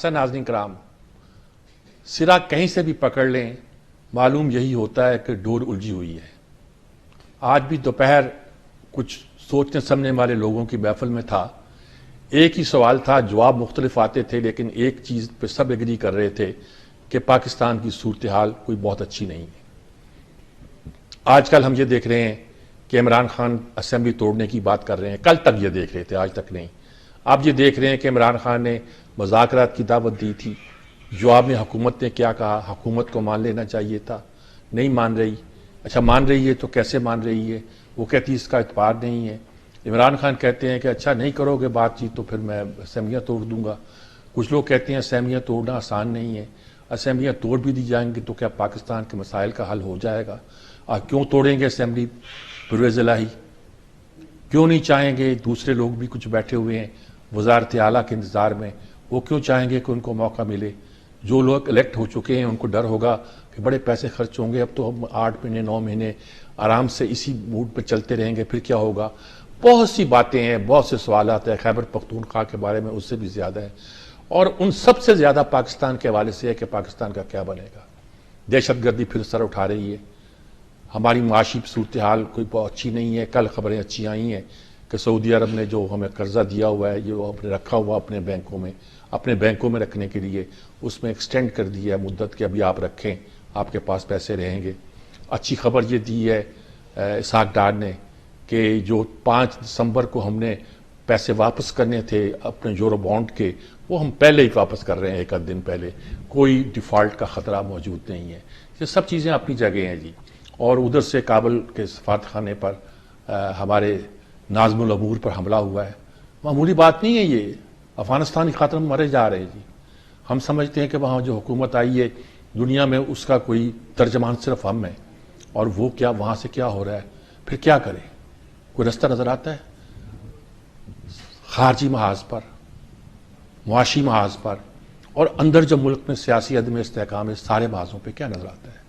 خاصا ناظرین کرام، سرا کہیں سے بھی پکڑ لیں معلوم یہی ہوتا ہے کہ ڈور الجھی ہوئی ہے۔ آج بھی دوپہر کچھ سوچنے سمجھنے والے لوگوں کی محفل میں تھا، ایک ہی سوال تھا، جواب مختلف آتے تھے، لیکن ایک چیز پہ سب ایگری کر رہے تھے کہ پاکستان کی صورتحال کوئی بہت اچھی نہیں ہے۔ آج کل ہم یہ دیکھ رہے ہیں کہ عمران خان اسمبلی توڑنے کی بات کر رہے ہیں، کل تک یہ دیکھ رہے تھے، آج تک نہیں۔ اب یہ دیکھ رہے ہیں کہ عمران خان نے مذاکرات کی دعوت دی تھی، جواب میں حکومت نے کیا کہا، حکومت کو مان لینا چاہیے تھا، نہیں مان رہی۔ اچھا مان رہی ہے تو کیسے مان رہی ہے؟ وہ کہتی اس کا اعتبار نہیں ہے۔ عمران خان کہتے ہیں کہ اچھا نہیں کرو گے بات چیت تو پھر میں اسمبلیاں توڑ دوں گا۔ کچھ لوگ کہتے ہیں اسمبلیاں توڑنا آسان نہیں ہے، اسمبلیاں توڑ بھی دی جائیں گی تو کیا پاکستان کے مسائل کا حل ہو جائے گا؟ کیوں توڑیں گے اسمبلی پرویز الہی؟ کیوں نہیں چاہیں گے؟ دوسرے لوگ بھی کچھ بیٹھے ہوئے ہیں وزارت اعلیٰ کے انتظار میں، وہ کیوں چاہیں گے کہ ان کو موقع ملے؟ جو لوگ الیکٹ ہو چکے ہیں ان کو ڈر ہوگا کہ بڑے پیسے خرچ ہوں گے، اب تو ہم 8 مہینے 9 مہینے آرام سے اسی موڈ پہ چلتے رہیں گے، پھر کیا ہوگا؟ بہت سی باتیں ہیں، بہت سے سوالات ہیں خیبر پختونخوا کے بارے میں، اس سے بھی زیادہ ہے، اور ان سب سے زیادہ پاکستان کے حوالے سے ہے کہ پاکستان کا کیا بنے گا۔ دہشت گردی پھر سر اٹھا رہی ہے، ہماری معاشی صورتحال کوئی بہت اچھی نہیں ہے۔ کل خبریں اچھی آئی ہیں کہ سعودی عرب نے جو ہمیں قرضہ دیا ہوا ہے، جو ہم نے رکھا ہوا اپنے بینکوں میں رکھنے کے لیے، اس میں ایکسٹینڈ کر دیا ہے مدت کہ ابھی آپ رکھیں، آپ کے پاس پیسے رہیں گے۔ اچھی خبر یہ دی ہے اسحاق ڈار نے کہ جو 5 دسمبر کو ہم نے پیسے واپس کرنے تھے اپنے یورو بانڈ کے، وہ ہم پہلے ہی واپس کر رہے ہیں، ایک آدھ دن پہلے، کوئی ڈیفالٹ کا خطرہ موجود نہیں ہے۔ یہ سب چیزیں اپنی جگہ ہیں جی۔ اور ادھر سے کابل کے سفارت خانے پر ہمارے ناظم الامور پر حملہ ہوا ہے، معمولی بات نہیں ہے یہ، افغانستانی خاتون مرے جا رہے ہیں جی۔ ہم سمجھتے ہیں کہ وہاں جو حکومت آئی ہے دنیا میں اس کا کوئی ترجمان صرف ہم ہیں، اور وہ کیا وہاں سے کیا ہو رہا ہے، پھر کیا کریں؟ کوئی رستہ نظر آتا ہے؟ خارجی محاذ پر، معاشی محاذ پر، اور اندر جو ملک میں سیاسی عدم استحکام ہے، سارے محاذوں پہ کیا نظر آتا ہے؟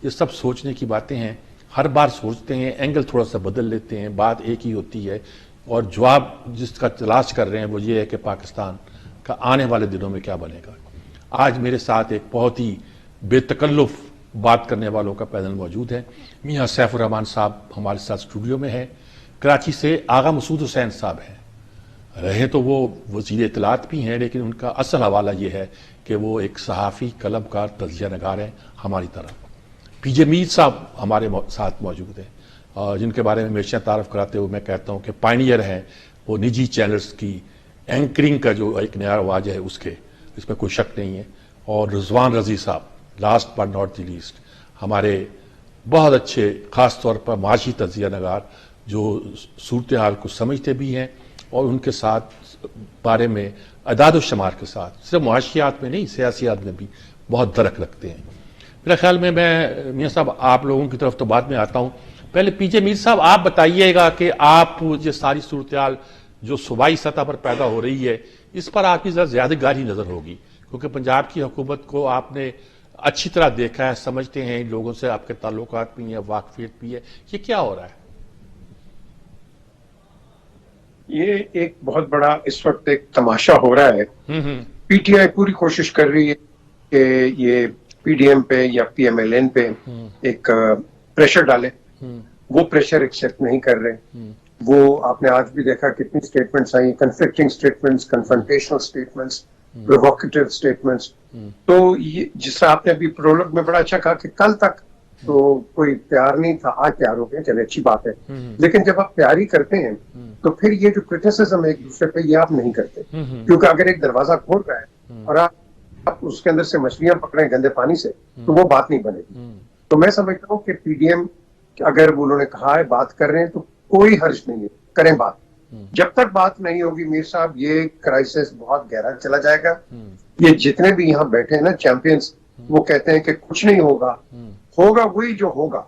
یہ سب سوچنے کی باتیں ہیں، ہر بار سوچتے ہیں، اینگل تھوڑا سا بدل لیتے ہیں، بات ایک ہی ہوتی ہے، اور جواب جس کا تلاش کر رہے ہیں وہ یہ ہے کہ پاکستان کا آنے والے دنوں میں کیا بنے گا۔ آج میرے ساتھ ایک بہت ہی بے تکلف بات کرنے والوں کا پینل موجود ہے۔ میاں سیف الرحمان صاحب ہمارے ساتھ اسٹوڈیو میں ہیں، کراچی سے آغا مسعود حسین صاحب ہیں، رہے تو وہ وزیر اطلاعات بھی ہیں، لیکن ان کا اصل حوالہ یہ ہے کہ وہ ایک صحافی، قلم کار، تجزیہ نگار ہیں ہماری طرح۔ پی جے میر صاحب ہمارے ساتھ موجود ہیں، جن کے بارے میں ہمیشہ تعارف کراتے ہوئے میں کہتا ہوں کہ پائنیئر ہیں، وہ نجی چینلز کی اینکرنگ کا جو ایک نیا رواج ہے اس میں کوئی شک نہیں ہے۔ اور رضوان رضی صاحب last but not the least, ہمارے بہت اچھے خاص طور پر معاشی تجزیہ نگار جو صورتحال کو سمجھتے بھی ہیں، اور ان کے ساتھ بارے میں اعداد و شمار کے ساتھ صرف معاشیات میں نہیں سیاسیات میں بھی بہت درک رکھتے ہیں۔ میرے خیال میں میاں صاحب آپ لوگوں کی طرف تو بعد میں آتا ہوں، پہلے پی جے میر صاحب آپ بتائیے گا کہ آپ یہ ساری صورتحال جو صوبائی سطح پر پیدا ہو رہی ہے اس پر آپ کی ذرا زیادہ گہری نظر ہوگی، کیونکہ پنجاب کی حکومت کو آپ نے اچھی طرح دیکھا ہے، سمجھتے ہیں، ان لوگوں سے آپ کے تعلقات بھی ہیں، واقفیت بھی ہے، یہ کیا ہو رہا ہے؟ یہ ایک بہت بڑا اس وقت ایک تماشا ہو رہا ہے۔ پی ٹی آئی پوری کوشش کر رہی ہے کہ یہ پی ڈی ایم پہ یا پی ایم ایل این پہ ایک پریشر ڈالے، وہ پریشر ایکسپٹ نہیں کر رہے۔ وہ آپ نے آج بھی دیکھا کتنی سٹیٹمنٹس آئی، conflicting statements, confrontational statements, provocative statements. تو یہ جس طرح آپ نے ابھی پرولگ میں بڑا اچھا کہا کہ کل تک تو کوئی پیار نہیں تھا، آج پیار ہو گیا، چلے اچھی بات ہے، لیکن جب آپ پیاری کرتے ہیں تو پھر یہ جو کرٹیسزم ہے ایک دوسرے پہ، یہ آپ نہیں کرتے، کیونکہ اگر ایک دروازہ کھول رہا ہے اور آپ اس کے اندر سے مچھلیاں پکڑیں گندے پانی سے تو وہ بات نہیں بنے گی۔ تو میں سمجھتا ہوں کہ پی ڈی ایم اگر انہوں نے کہا ہے بات کر رہے ہیں تو کوئی حرج نہیں ہے، کریں بات۔ جب تک بات نہیں ہوگی میر صاحب یہ کرائسس بہت گہرا چلا جائے گا۔ یہ جتنے بھی یہاں بیٹھے ہیں نا چیمپئنز، وہ کہتے ہیں کہ کچھ نہیں ہوگا، ہوگا وہی جو ہوگا،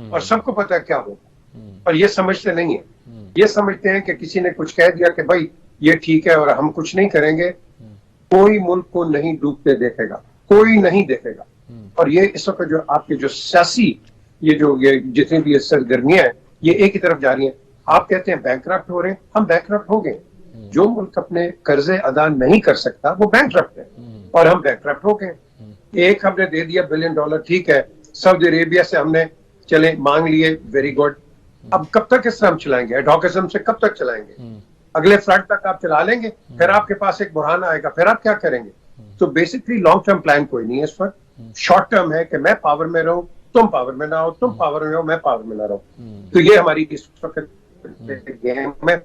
اور سب کو پتا ہے کیا ہوگا، اور یہ سمجھتے نہیں ہیں۔ یہ سمجھتے ہیں کہ کسی نے کچھ کہہ دیا کہ بھائی یہ ٹھیک ہے اور ہم کچھ نہیں کریں گے، کوئی ملک کو نہیں ڈوبتے دیکھے گا، کوئی نہیں دیکھے گا۔ اور یہ اس وقت جو آپ کے جو سیاسی یہ جتنی بھی سرگرمیاں ہیں یہ ایک ہی طرف جاری ہیں۔ آپ کہتے ہیں بینکرپٹ ہو رہے ہیں، ہم بینکرپٹ ہو گئے۔ جو ملک اپنے قرضے ادا نہیں کر سکتا وہ بینکرپٹ ہے، اور ہم بینکرپٹ ہو گئے. ایک ہم نے دے دیا $1 بلین, ٹھیک ہے, سعودی عربیہ سے ہم نے چلے مانگ لیے, ویری گڈ. اب کب تک اس طرح ہم چلائیں گے؟ ایڈوکزم سے کب تک چلائیں گے؟ اگلے فلڈ تک آپ چلا لیں گے, پھر آپ کے پاس ایک بحران آئے گا, پھر آپ کیا کریں گے؟ تو بیسکلی لانگ ٹرم پلان کوئی نہیں ہے اس وقت. شارٹ ٹرم ہے کہ میں پاور میں رہوں, تم پاور میں نہ ہو, تم پاور میں ہو, میں پاور میں نہ رہوں. تو یہ ہماری اس وقت گیم ہے,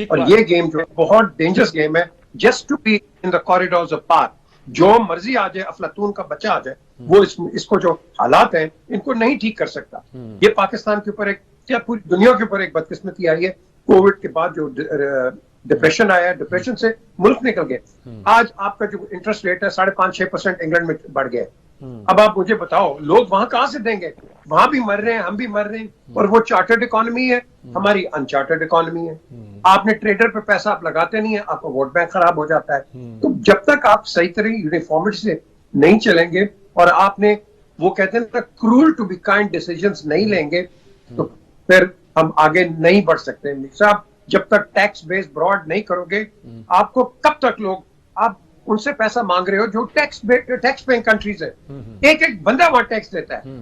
اور یہ گیم جو بہت ڈینجرس گیم ہے. Just to be in the corridors of power, جو مرضی آ جائے, افلاطون کا بچہ آ جائے, وہ اس کو جو حالات ہیں ان کو نہیں ٹھیک کر سکتا. یہ پاکستان کے اوپر ایک, کیا پوری دنیا کے اوپر ایک بدقسمتی آئی ہے. کووڈ کے بعد جو ڈپریشن آیا ہے, ڈپریشن سے ملک نکل گئے. آج آپ کا جو انٹرسٹ ریٹ ہے 5.5% انگلینڈ میں بڑھ گیا. اب آپ مجھے بتاؤ لوگ وہاں کہاں سے دیں گے؟ وہاں بھی مر رہے ہیں, ہم بھی مر رہے ہیں, اور وہ چارٹرڈ اکانومی ہے, ہماری انچارٹرڈ اکانومی ہے. آپ نے ٹریڈر پہ پیسہ آپ لگاتے نہیں ہیں, آپ کا ووٹ بینک خراب ہو جاتا ہے. تو جب تک آپ صحیح طرح یونیفارمٹی سے نہیں چلیں گے, اور آپ نے وہ کہتے ہیں نا cruel to be kind decisions نہیں لیں گے, تو پھر ہم آگے نہیں بڑھ سکتے. صاحب جب تک ٹیکس بیس براڈ نہیں کرو گے, آپ کو کب تک لوگ, آپ ان سے پیسہ مانگ رہے ہو جو ٹیکس پیئنگ کنٹریز ہے, ایک ایک بندہ وہاں ٹیکس دیتا ہے,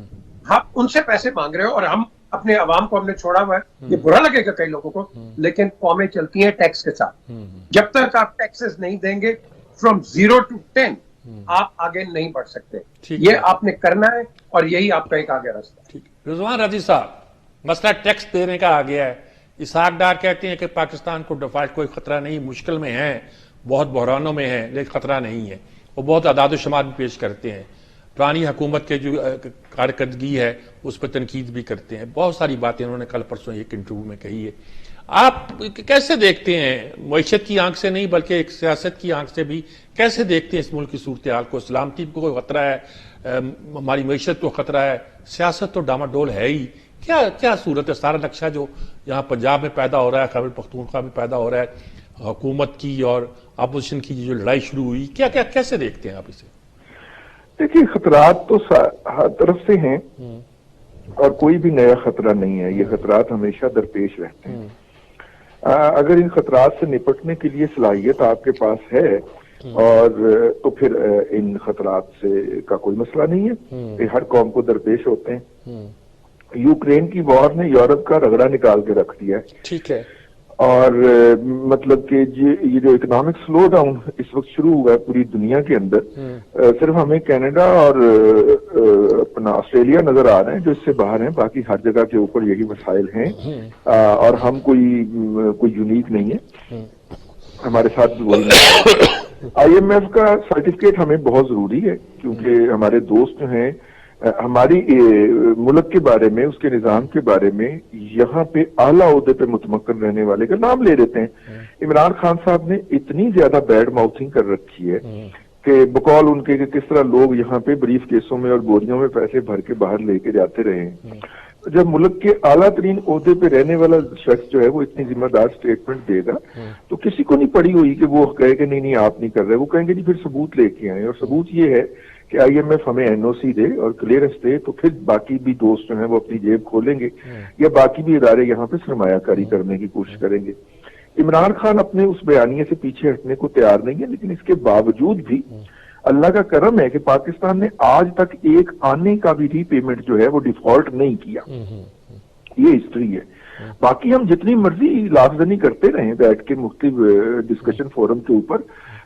ہم ان سے پیسے مانگ رہے ہو, اور ہم اپنے عوام کو ہم نے چھوڑا ہوا ہے. یہ برا لگے گا کئی لوگوں کو, لیکن قومیں چلتی ہیں ٹیکس کے ساتھ. جب تک آپ ٹیکسز نہیں دیں گے فرام 0 to 10, آپ آگے نہیں بڑھ سکتے. یہ آپ نے کرنا ہے, اور یہی آپ کا ایک آگے راستہ ہے. رضوان رضی صاحب, مسئلہ ٹیکس دینے کا آ گیا ہے. اسحاق ڈار کہتے ہیں کہ پاکستان کو ڈیفالٹ کوئی خطرہ نہیں, مشکل میں ہیں, بہت بحرانوں میں ہیں, لیکن خطرہ نہیں ہے. وہ بہت اعداد و شمار بھی پیش کرتے ہیں, پرانی حکومت کے جو کارکردگی ہے اس پہ تنقید بھی کرتے ہیں. بہت ساری باتیں انہوں نے کل پرسوں ایک انٹرویو میں کہی ہے. آپ کیسے دیکھتے ہیں, معیشت کی آنکھ سے نہیں بلکہ ایک سیاست کی آنکھ سے بھی کیسے دیکھتے ہیں اس ملک کی صورتحال کو؟ سلامتی کو کوئی خطرہ ہے, ہماری معیشت کو خطرہ ہے, سیاست تو ڈاماڈول ہے ہی. کیا صورت ہے؟ سارا نقشہ جو یہاں پنجاب میں پیدا ہو رہا ہے, خیبر پختونخوا میں پیدا ہو رہا ہے, حکومت کی اور اپوزیشن کی جو لڑائی شروع ہوئی, کیسے دیکھتے ہیں آپ اسے؟ دیکھیے, خطرات تو ہر طرف سے ہیں, اور کوئی بھی نیا خطرہ نہیں ہے. یہ خطرات ہمیشہ درپیش رہتے ہیں. اگر ان خطرات سے نپٹنے کے لیے صلاحیت آپ کے پاس ہے, اور تو پھر ان خطرات سے کا کوئی مسئلہ نہیں ہے. یہ ہر قوم کو درپیش ہوتے ہیں. یوکرین کی وار نے یورپ کا رگڑا نکال کے رکھ دیا ہے. ٹھیک ہے. اور مطلب کہ یہ جو اکنامک سلو ڈاؤن اس وقت شروع ہوا ہے پوری دنیا کے اندر, صرف ہمیں کینیڈا اور اپنا آسٹریلیا نظر آ رہے ہیں جو اس سے باہر ہیں. باقی ہر جگہ کے اوپر یہی مسائل ہیں, اور ہم کوئی یونیک نہیں ہے, ہمارے ساتھ بھی وہی مسائل ہے. IMF کا سرٹیفکیٹ ہمیں بہت ضروری ہے, کیونکہ ہمارے دوست جو ہیں ہماری ملک کے بارے میں, اس کے نظام کے بارے میں یہاں پہ اعلیٰ عہدے پہ متمکن رہنے والے کا نام لے لیتے ہیں. عمران خان صاحب نے اتنی زیادہ بیڈ ماؤتھنگ کر رکھی ہے کہ بقول ان کے کہ کس طرح لوگ یہاں پہ بریف کیسوں میں اور بوریوں میں پیسے بھر کے باہر لے کے جاتے رہے ہیں. جب ملک کے اعلیٰ ترین عہدے پہ رہنے والا شخص جو ہے وہ اتنی ذمہ دار سٹیٹمنٹ دے گا, تو کسی کو نہیں پڑی ہوئی کہ وہ کہے کہ نہیں آپ نہیں کر رہے. وہ کہیں گے جی پھر ثبوت لے کے آئیں, اور ثبوت یہ ہے کہ IMF ہمیں NOC دے اور کلیئرنس دے, تو پھر باقی بھی دوست جو ہیں وہ اپنی جیب کھولیں گے, یا باقی بھی ادارے یہاں پہ سرمایہ کاری کرنے کی کوشش کریں گے. عمران خان اپنے اس بیانیے سے پیچھے ہٹنے کو تیار نہیں ہے, لیکن اس کے باوجود بھی اللہ کا کرم ہے کہ پاکستان نے آج تک ایک آنے کا بھی ری پیمنٹ جو ہے وہ ڈیفالٹ نہیں کیا. یہ ہسٹری ہے. باقی ہم جتنی مرضی لافزنی کرتے رہیں بیٹھ کے مختلف ڈسکشن فورم کے اوپر,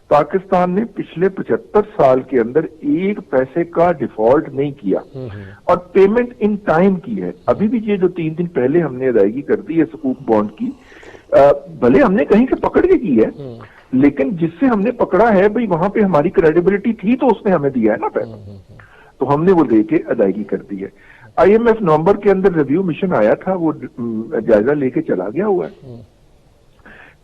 پاکستان نے پچھلے 75 سال کے اندر ایک پیسے کا ڈیفالٹ نہیں کیا, اور پیمنٹ ان ٹائم کی ہے. ابھی بھی یہ جو 3 دن پہلے ہم نے ادائیگی کر دی ہے سکوک بانڈ کی, بھلے ہم نے کہیں سے پکڑ کے کی ہے, لیکن جس سے ہم نے پکڑا ہے بھئی وہاں پہ ہماری کریڈیبلٹی تھی تو اس نے ہمیں دیا ہے نا پیسہ, تو ہم نے وہ دے کے ادائیگی کر دی ہے. IMF نومبر کے اندر ریویو مشن آیا تھا, وہ جائزہ لے کے چلا گیا ہوا ہے.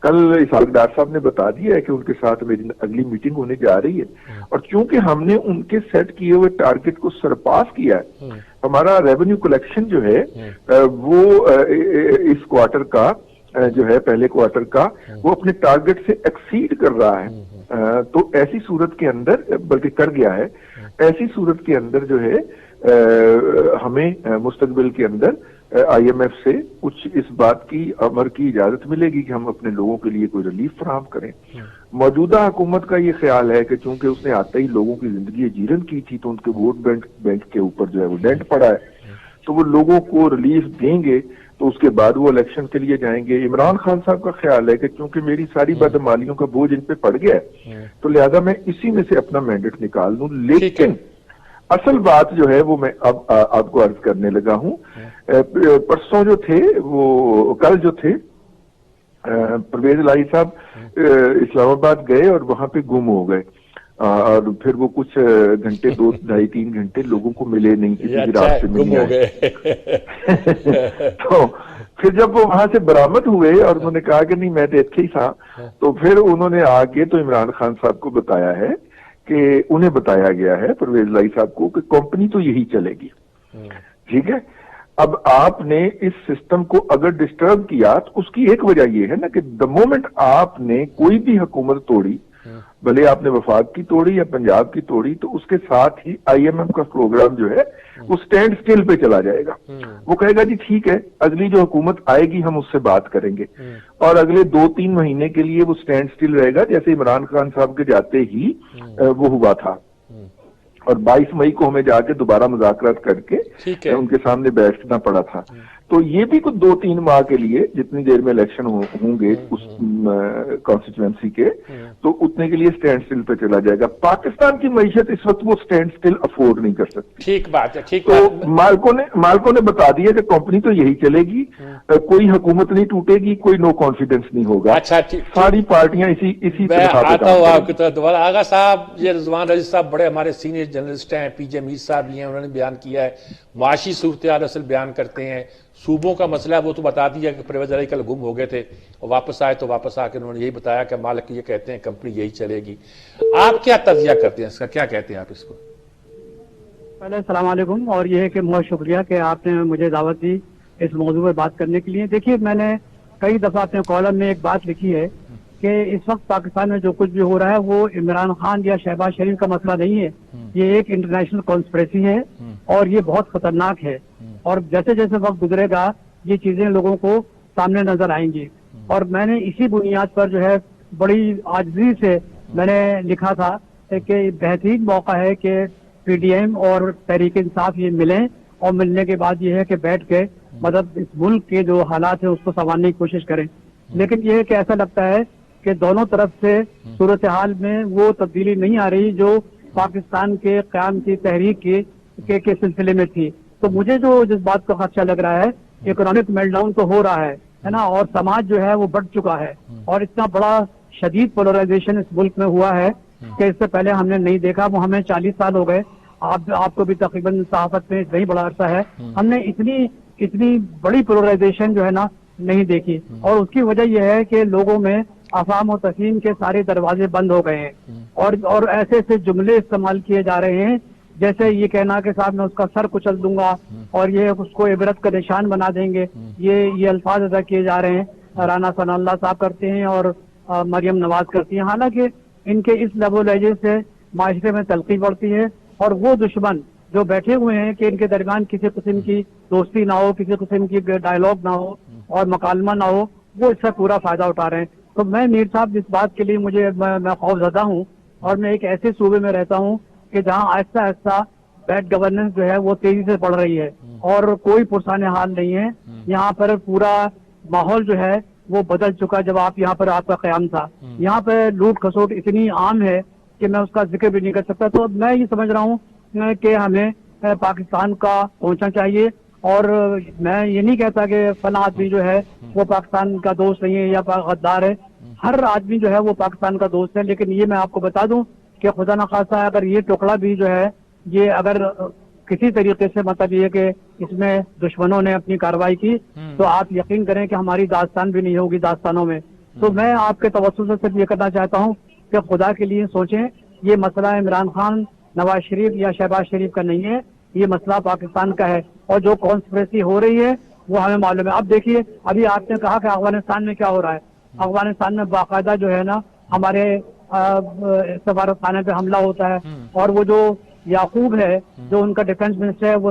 کل اسحاق ڈار صاحب نے بتا دیا ہے کہ ان کے ساتھ میری اگلی میٹنگ ہونے جا رہی ہے, اور چونکہ ہم نے ان کے سیٹ کیے ہوئے ٹارگٹ کو سرپاس کیا ہے, ہمارا ریونیو کلیکشن جو ہے وہ اس کوارٹر کا جو ہے پہلے کوارٹر کا وہ اپنے ٹارگٹ سے ایکسیڈ کر رہا ہے. تو ایسی صورت کے اندر, بلکہ کر گیا ہے, ایسی صورت کے اندر جو ہے ہمیں مستقبل کے اندر IMF سے کچھ اس بات کی امر کی اجازت ملے گی کہ ہم اپنے لوگوں کے لیے کوئی ریلیف فراہم کریں. موجودہ حکومت کا یہ خیال ہے کہ چونکہ اس نے آتے ہی لوگوں کی زندگی جیرن کی تھی تو ان کے ووٹ بینک کے اوپر جو ہے وہ ڈینٹ پڑا ہے, تو وہ لوگوں کو ریلیف دیں گے تو اس کے بعد وہ الیکشن کے لیے جائیں گے. عمران خان صاحب کا خیال ہے کہ چونکہ میری ساری بدعمالیوں کا بوجھ ان پہ پڑ گیا ہے تو لہذا میں اسی میں سے اپنا مینڈیٹ نکال دوں. لیکن اصل بات جو ہے وہ میں اب آپ کو عرض کرنے لگا ہوں. پرسوں جو تھے وہ کل جو تھے پرویز الہی صاحب اسلام آباد گئے اور وہاں پہ گم ہو گئے, اور پھر وہ کچھ گھنٹے 2-2.5-3 گھنٹے لوگوں کو ملے نہیں, کسی راستے میں نہیں آئے. تو پھر جب وہ وہاں سے برآمد ہوئے اور انہوں نے کہا کہ نہیں میں تو اتنے ہی تھا, تو پھر انہوں نے آ کے تو عمران خان صاحب کو بتایا ہے کہ انہیں بتایا گیا ہے پرویز الہی صاحب کو کہ کمپنی تو یہی چلے گی. ٹھیک ہے, اب آپ نے اس سسٹم کو اگر ڈسٹرب کیا تو اس کی ایک وجہ یہ ہے نا کہ دا مومنٹ آپ نے کوئی بھی حکومت توڑی, بھلے آپ نے وفاق کی توڑی یا پنجاب کی توڑی, تو اس کے ساتھ ہی IMF کا پروگرام جو ہے وہ سٹینڈ سٹل پہ چلا جائے گا. وہ کہے گا جی ٹھیک ہے اگلی جو حکومت آئے گی ہم اس سے بات کریں گے, اور اگلے 2-3 مہینے کے لیے وہ سٹینڈ سٹل رہے گا, جیسے عمران خان صاحب کے جاتے ہی وہ ہوا تھا. اور 22 مئی کو ہمیں جا کے دوبارہ مذاکرات کر کے ان کے سامنے بیٹھنا پڑا تھا. تو یہ بھی کچھ 2-3 ماہ کے لیے جتنی دیر میں الیکشن ہوں گے اس کانسٹیچوئنسی کے, تو اتنے کے لیے سٹینڈ سٹل پہ چلا جائے گا. پاکستان کی معیشت اس وقت وہ سٹینڈ سٹل افورڈ نہیں کر سکتی. ٹھیک بات ہے, ٹھیک. تو مالکوں نے بتا دیا کہ کمپنی تو یہی چلے گی, کوئی حکومت نہیں ٹوٹے گی, کوئی نو کانفیڈنس نہیں ہوگا. اچھا, ساری پارٹیاں اسی میں آتا ہوں آپ کی طرف دوبارہ. آغا صاحب, یہ رضوان رضی صاحب بڑے ہمارے سینئر جرنلسٹ ہیں, PJ میر صاحب بھی ہیں, انہوں نے بیان کیا ہے, معاشی صورتحال اصل بیان کرتے ہیں. صوبوں کا مسئلہ وہ تو بتا دیا کہ پرویز الہی کل گم ہو گئے تھے اور واپس آئے, تو واپس آ کے انہوں نے یہی بتایا کہ مالک یہ کہتے ہیں کمپنی یہی چلے گی. آپ کیا تجزیہ کرتے ہیں اس کا, کیا کہتے ہیں آپ اس کو؟ پہلے السلام علیکم, اور یہ ہے کہ بہت شکریہ کہ آپ نے مجھے دعوت دی اس موضوع پر بات کرنے کے لیے. دیکھیے میں نے کئی دفعہ اپنے کالم میں ایک بات لکھی ہے کہ اس وقت پاکستان میں جو کچھ بھی ہو رہا ہے وہ عمران خان یا شہباز شریف کا مسئلہ نہیں ہے, یہ ایک انٹرنیشنل کانسپریسی ہے اور یہ بہت خطرناک ہے. اور جیسے جیسے وقت گزرے گا یہ چیزیں لوگوں کو سامنے نظر آئیں گی. اور میں نے اسی بنیاد پر جو ہے بڑی عاجزی سے میں نے لکھا تھا کہ بہترین موقع ہے کہ PDM اور تحریک انصاف یہ ملیں, اور ملنے کے بعد یہ ہے کہ بیٹھ کے مطلب اس ملک کے جو حالات ہیں اس کو سنبھالنے کی کوشش کریں. لیکن یہ ہے کہ ایسا لگتا ہے کہ دونوں طرف سے صورتحال میں وہ تبدیلی نہیں آ رہی جو پاکستان کے قیام کی تحریک کے سلسلے میں تھی. تو مجھے جو جس بات کا خدشہ لگ رہا ہے, اکنامک میلٹ ڈاؤن تو ہو رہا ہے نا, اور سماج جو ہے وہ بڑھ چکا ہے, اور اتنا بڑا شدید پولرائزیشن اس ملک میں ہوا ہے کہ اس سے پہلے ہم نے نہیں دیکھا. وہ ہمیں 40 سال ہو گئے, آپ کو بھی تقریباً صحافت میں نہیں بڑا عرصہ ہے, ہم نے اتنی بڑی پولرائزیشن جو ہے نا نہیں دیکھی. اور اس کی وجہ یہ ہے کہ لوگوں میں افہام و تفہیم کے سارے دروازے بند ہو گئے ہیں, اور ایسے ایسے جملے استعمال کیے جا رہے ہیں جیسے یہ کہنا کہ صاحب میں اس کا سر کچل دوں گا, اور یہ اس کو عبرت کا نشان بنا دیں گے. یہ الفاظ ادا کیے جا رہے ہیں. رانا ثناء اللہ صاحب کرتے ہیں اور مریم نواز کرتی ہیں, حالانکہ ان کے اس لب و لہجے سے معاشرے میں تلخی بڑھتی ہے. اور وہ دشمن جو بیٹھے ہوئے ہیں کہ ان کے درمیان کسی قسم کی دوستی نہ ہو, کسی قسم کی ڈائلاگ نہ ہو اور مکالمہ نہ ہو, وہ اس سے پورا فائدہ اٹھا رہے ہیں. تو میں میر صاحب اس بات کے لیے میں خوف زدہ ہوں, اور میں ایک ایسے صوبے میں رہتا ہوں کہ جہاں آہستہ آہستہ بیڈ گورننس جو ہے وہ تیزی سے بڑھ رہی ہے اور کوئی پرسان حال نہیں ہے. یہاں پر پورا ماحول جو ہے وہ بدل چکا جب یہاں پر آپ کا قیام تھا. یہاں پہ لوٹ کھسوٹ اتنی عام ہے کہ میں اس کا ذکر بھی نہیں کر سکتا. تو میں یہ سمجھ رہا ہوں کہ ہمیں پاکستان کا پہنچنا چاہیے, اور میں یہ نہیں کہتا کہ فلاں آدمی جو ہے وہ پاکستان کا دوست نہیں ہے یا غدار ہے. ہر آدمی جو ہے وہ پاکستان کا دوست ہے. لیکن یہ میں آپ کو بتا دوں کہ خدا نخواستہ اگر یہ ٹکڑا بھی جو ہے یہ اگر کسی طریقے سے مطلب یہ کہ اس میں دشمنوں نے اپنی کارروائی کی تو آپ یقین کریں کہ ہماری داستان بھی نہیں ہوگی داستانوں میں. تو میں آپ کے توسط سے صرف یہ کرنا چاہتا ہوں کہ خدا کے لیے سوچیں, یہ مسئلہ عمران خان, نواز شریف یا شہباز شریف کا نہیں ہے, یہ مسئلہ پاکستان کا ہے. اور جو کانسپریسی ہو رہی ہے وہ ہمیں معلوم ہے. اب دیکھیے ابھی آپ نے کہا کہ افغانستان میں کیا ہو رہا ہے. افغانستان میں باقاعدہ جو ہے نا ہمارے سفارت خانے پہ حملہ ہوتا ہے, اور وہ جو یعقوب ہے جو ان کا ڈیفنس منسٹر ہے وہ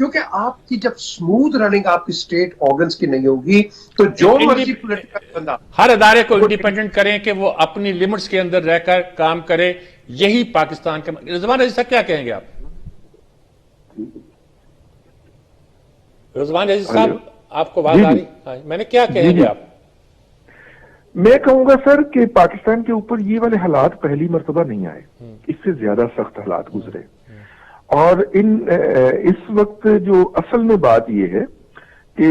کیونکہ آپ کی جب اسموتھ رننگ آپ کی اسٹیٹ آرگنز کی نہیں ہوگی تو جو مرضی پولیٹیکل بندہ ہر ادارے کو انڈیپینڈنٹ کریں کہ وہ اپنی لمٹس کے اندر رہ کر کام کرے، یہی پاکستان کے رضوان عزیز صاحب کیا کہیں گے آپ؟ رضوان عزیز صاحب آپ کو بات آ رہی؟ میں نے کیا کہیں گے آپ؟ میں کہوں گا سر کہ پاکستان کے اوپر یہ والے حالات پہلی مرتبہ نہیں آئے، اس سے زیادہ سخت حالات گزرے، اور اس وقت جو اصل میں بات یہ ہے کہ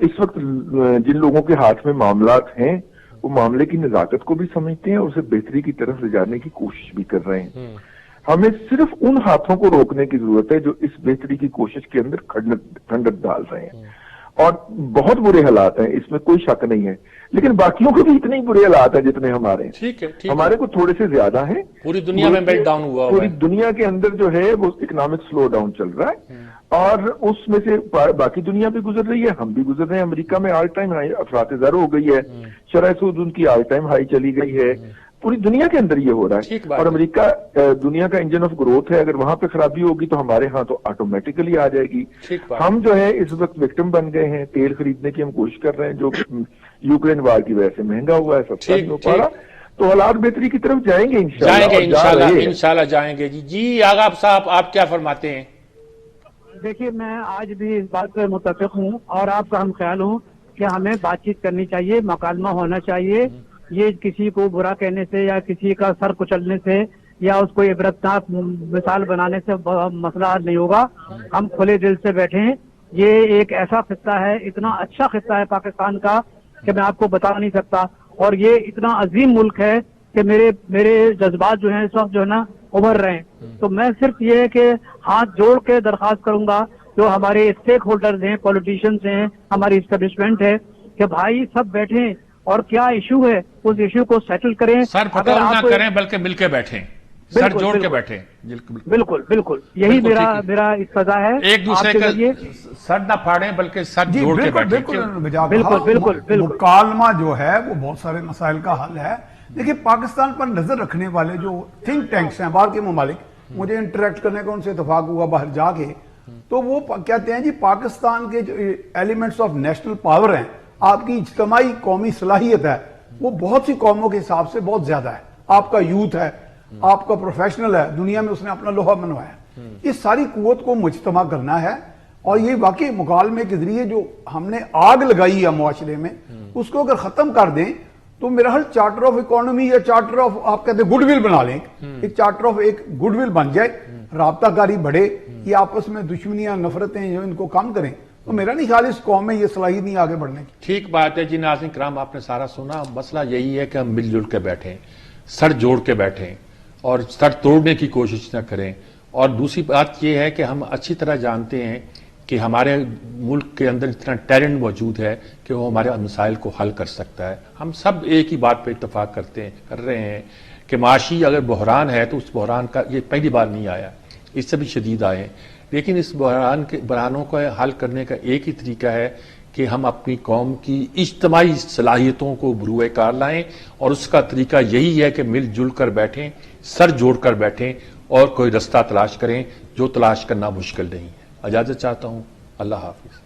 اس وقت جن لوگوں کے ہاتھ میں معاملات ہیں وہ معاملے کی نزاکت کو بھی سمجھتے ہیں اور اسے بہتری کی طرف لے جانے کی کوشش بھی کر رہے ہیں۔ ہمیں صرف ان ہاتھوں کو روکنے کی ضرورت ہے جو اس بہتری کی کوشش کے اندر ٹھنڈک ڈال رہے ہیں، اور بہت برے حالات ہیں، اس میں کوئی شک نہیں ہے، لیکن باقیوں کو بھی اتنے ہی برے حالات ہیں جتنے ہمارے ہیں۔ ٹھیک ہے، ہمارے کو تھوڑے سے زیادہ ہیں، پوری دنیا میں میلٹ ڈاؤن ہوا، پوری دنیا کے اندر جو ہے وہ اکنامک سلو ڈاؤن چل رہا ہے، اور اس میں سے باقی دنیا بھی گزر رہی ہے، ہم بھی گزر رہے ہیں۔ امریکہ میں آل ٹائم ہائی افراط زر ہو گئی ہے، شرح سود ان کی آل ٹائم ہائی چلی گئی ہے، پوری دنیا کے اندر یہ ہو رہا ہے، اور امریکہ دنیا کا انجن آف گروتھ ہے، اگر وہاں پہ خرابی ہوگی تو ہمارے ہاں تو آٹومیٹکلی آ جائے گی۔ ہم جو ہے اس وقت وکٹم بن گئے ہیں، تیل خریدنے کی ہم کوشش کر رہے ہیں جو یوکرین وار کی وجہ سے مہنگا ہوا ہے، سستا نہیں ہو پا رہا، تو حالات بہتری کی طرف جائیں گے انشاءاللہ جائیں گے۔ جی آغا صاحب آپ کیا فرماتے ہیں؟ دیکھیے میں آج بھی اس بات پہ متفق ہوں اور آپ کا ہم خیال ہوں کہ ہمیں بات چیت کرنی چاہیے، مکالمہ ہونا چاہیے، یہ کسی کو برا کہنے سے یا کسی کا سر کچلنے سے یا اس کو عبرتناک مثال بنانے سے مسئلہ حل نہیں ہوگا۔ ہم کھلے دل سے بیٹھے ہیں، یہ ایک ایسا خطہ ہے، اتنا اچھا خطہ ہے پاکستان کا کہ میں آپ کو بتا نہیں سکتا، اور یہ اتنا عظیم ملک ہے کہ میرے جذبات جو ہیں اس وقت جو ہے نا ابھر رہے ہیں۔ تو میں صرف یہ ہے کہ ہاتھ جوڑ کے درخواست کروں گا جو ہمارے اسٹیک ہولڈرز ہیں، پولیٹیشینز ہیں، ہماری اسٹیبلشمنٹ ہے، کہ بھائی سب بیٹھیں اور کیا ایشو ہے اس ایشو کو سیٹل کریں، سر پکڑ نہ کریں بلکہ مل کے بیٹھیں، سر جوڑ کے بیٹھیں۔ بالکل بالکل یہی میرا اقتضا ہے، ایک دوسرے کا سر نہ پھاڑیں بلکہ سر جوڑ کے بیٹھیں۔ بالکل مکالمہ جو ہے وہ بہت سارے مسائل کا حل ہے۔ دیکھیں پاکستان پر نظر رکھنے والے جو تھنک ٹینکس ہیں باہر کے ممالک، مجھے انٹریکٹ کرنے کا ان سے اتفاق ہوا باہر جا کے، تو وہ کہتے ہیں جی پاکستان کے جو ایلیمنٹس آف نیشنل پاور ہیں، آپ کی اجتماعی قومی صلاحیت ہے، وہ بہت سی قوموں کے حساب سے بہت زیادہ ہے۔ آپ کا یوتھ ہے، آپ کا پروفیشنل ہے، دنیا میں اس نے اپنا لوہا منوایا ہے، اس ساری قوت کو مجتمع کرنا ہے، اور یہ واقعی مکالمے کے ذریعے جو ہم نے آگ لگائی ہے معاشرے میں اس کو اگر ختم کر دیں تو میرا حال چارٹر آف اکانومی یا چارٹر آف آپ کہتے ہیں گڈ ول بنا لیں، ایک چارٹر آف ایک گڈ ول بن جائے، رابطہ کاری بڑھے، یہ آپس میں دشمنیاں نفرتیں جو ان کو کم کریں، تو میرا نہیں خیال اس قوم میں یہ صلاحیت نہیں آگے بڑھنے کی۔ ٹھیک بات ہے جی ناظرین کرام، آپ نے سارا سنا۔ مسئلہ یہی ہے کہ ہم مل جل کے بیٹھیں، سر جوڑ کے بیٹھیں اور سر توڑنے کی کوشش نہ کریں۔ اور دوسری بات یہ ہے کہ ہم اچھی طرح جانتے ہیں کہ ہمارے ملک کے اندر اتنا ٹیلنٹ موجود ہے کہ وہ ہمارے مسائل کو حل کر سکتا ہے۔ ہم سب ایک ہی بات پہ اتفاق کر رہے ہیں کہ معاشی اگر بحران ہے تو اس بحران کا یہ پہلی بار نہیں آیا، اس سے بھی شدید آئے ہیں، لیکن اس بحرانوں کو حل کرنے کا ایک ہی طریقہ ہے کہ ہم اپنی قوم کی اجتماعی صلاحیتوں کو بروئے کار لائیں، اور اس کا طریقہ یہی ہے کہ مل جل کر بیٹھیں، سر جوڑ کر بیٹھیں اور کوئی رستہ تلاش کریں جو تلاش کرنا مشکل نہیں ہے۔ اجازت چاہتا ہوں، اللہ حافظ۔